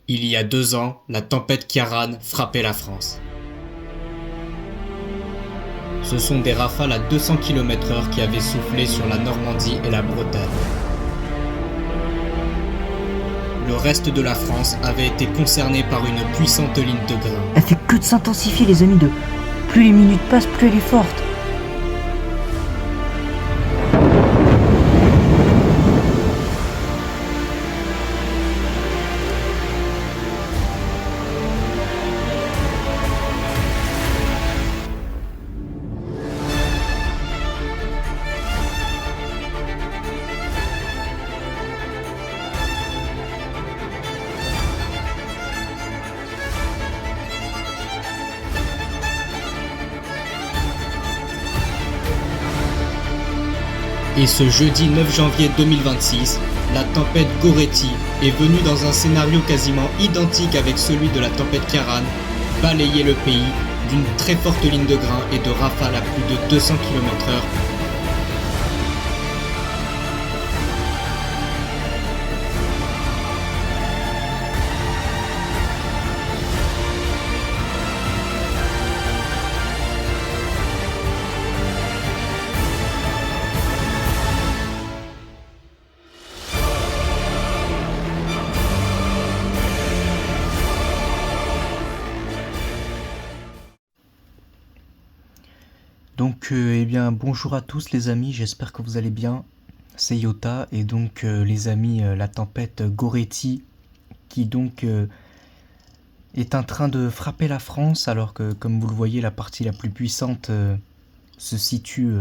Il y a 2 ans, la tempête Kiaran frappait la France. Ce sont des rafales à 200 km/h qui avaient soufflé sur la Normandie et la Bretagne. Le reste de la France avait été concerné par une puissante ligne de grain. Elle fait que de s'intensifier, les amis. Plus les minutes passent, plus elle est forte. Et ce jeudi 9 janvier 2026, la tempête Goretti est venue dans un scénario quasiment identique avec celui de la tempête Kiaran, balayer le pays d'une très forte ligne de grain et de rafales à plus de 200 km/h. Donc, eh bien, bonjour à tous les amis, j'espère que vous allez bien. C'est Yota, et donc, les amis, la tempête Goretti, qui donc est en train de frapper la France, alors que, comme vous le voyez, la partie la plus puissante se situe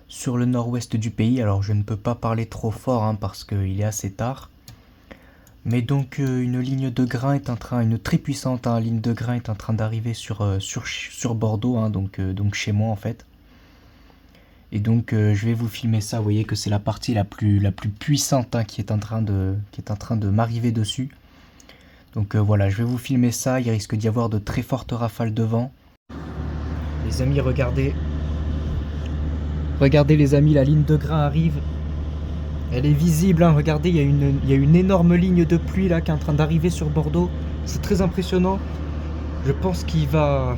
sur le nord-ouest du pays. Alors, je ne peux pas parler trop fort, hein, parce qu'il est assez tard. Mais donc, une ligne de grain est en train, une très puissante ligne de grain est en train d'arriver sur Bordeaux, hein, donc chez moi en fait. Et donc je vais vous filmer ça. Vous voyez que c'est la partie la plus puissante, hein, qui est en train de m'arriver dessus. Donc voilà, je vais vous filmer ça. Il risque d'y avoir de très fortes rafales de vent. Les amis, regardez. Regardez les amis, la ligne de grain arrive. Elle est visible, hein. Regardez, il y a une énorme ligne de pluie là qui est en train d'arriver sur Bordeaux. C'est très impressionnant. Je pense qu'il va...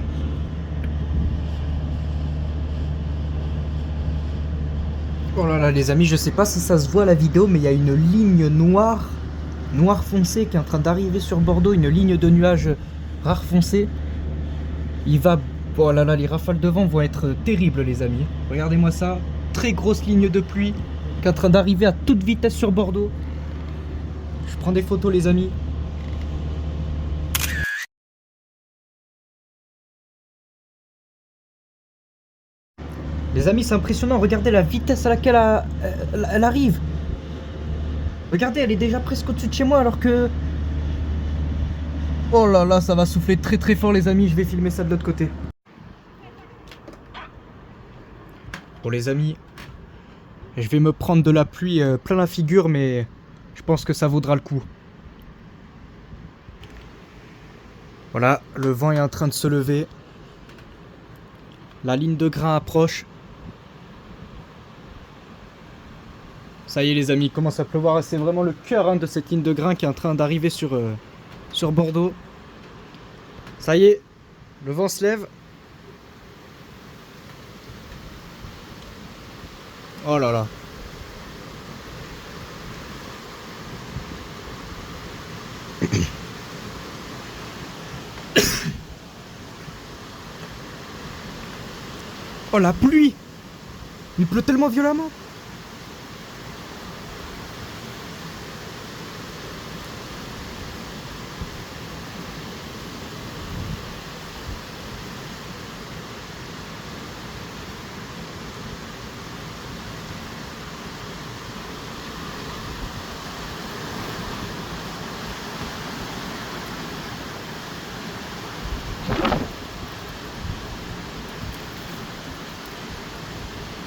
Oh là là les amis, je sais pas si ça se voit à la vidéo, mais il y a une ligne noire, noir foncé qui est en train d'arriver sur Bordeaux, une ligne de nuages rare foncé. Il va... Oh là là, les rafales de vent vont être terribles les amis. Regardez-moi ça, très grosse ligne de pluie qui est en train d'arriver à toute vitesse sur Bordeaux. Je prends des photos les amis. Les amis, c'est impressionnant, regardez la vitesse à laquelle elle arrive. Regardez, elle est déjà presque au-dessus de chez moi alors que... Oh là là, ça va souffler très très fort les amis, je vais filmer ça de l'autre côté. Bon les amis, je vais me prendre de la pluie plein la figure, mais je pense que ça vaudra le coup. Voilà, le vent est en train de se lever. La ligne de grain approche. Ça y est les amis, il commence à pleuvoir. C'est vraiment le cœur, hein, de cette ligne de grain qui est en train d'arriver sur Bordeaux. Ça y est, le vent se lève. Oh là là. Oh la pluie! Il pleut tellement violemment.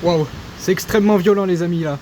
Waouh, c'est extrêmement violent les amis là.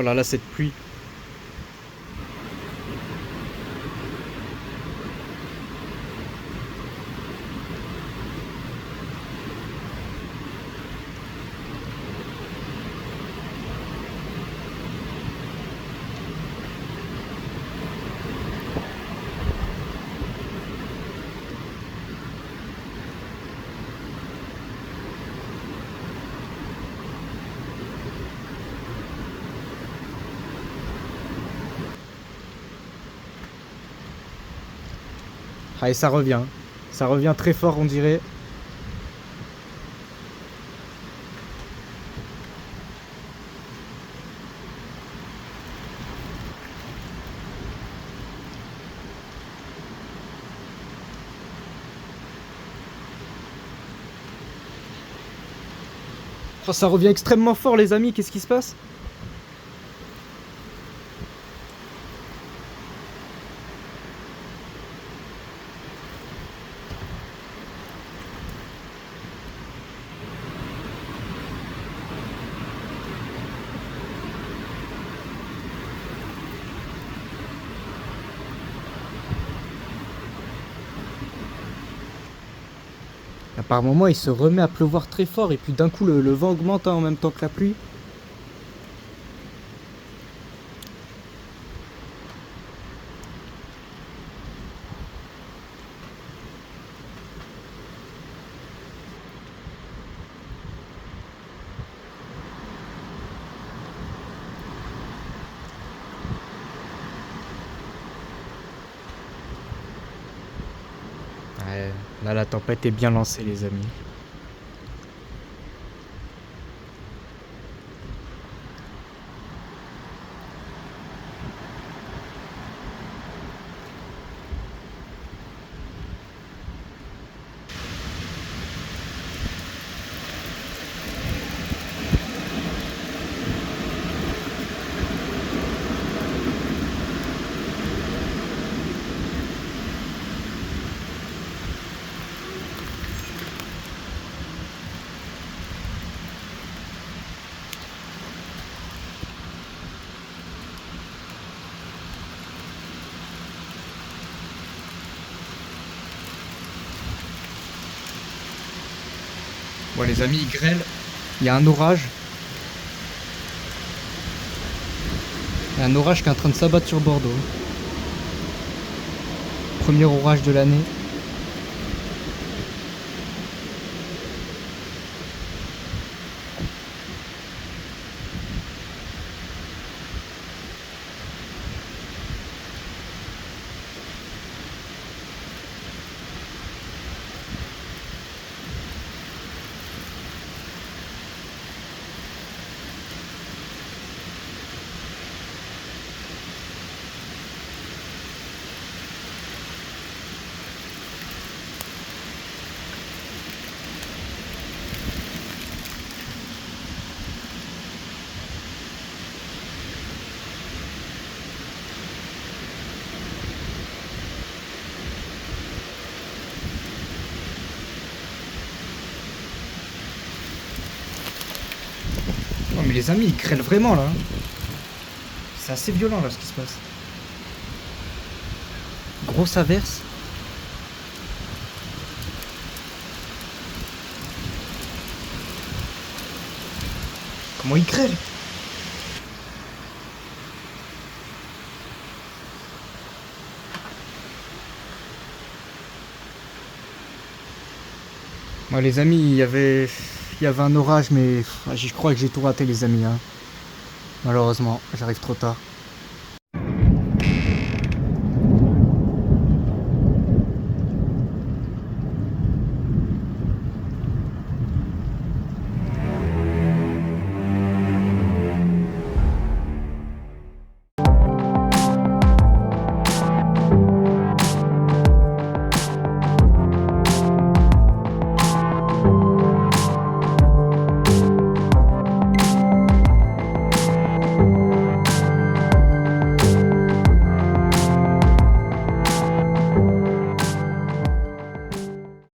là là, cette pluie. Ah, et ça revient. Ça revient très fort, on dirait. Oh, ça revient extrêmement fort, les amis. Qu'est-ce qui se passe? Par moment, il se remet à pleuvoir très fort et puis d'un coup, le vent augmente en même temps que la pluie. Ouais, là, la tempête est bien lancée, les amis. Bon, les amis, il grêle. Il y a un orage. Il y a un orage qui est en train de s'abattre sur Bordeaux. Premier orage de l'année. Oh, mais les amis, ils grêlent vraiment là. C'est assez violent là ce qui se passe. Grosse averse. Comment ils grêlent? Moi les amis, il y avait un orage mais je crois que j'ai tout raté les amis hein. Malheureusement, j'arrive trop tard.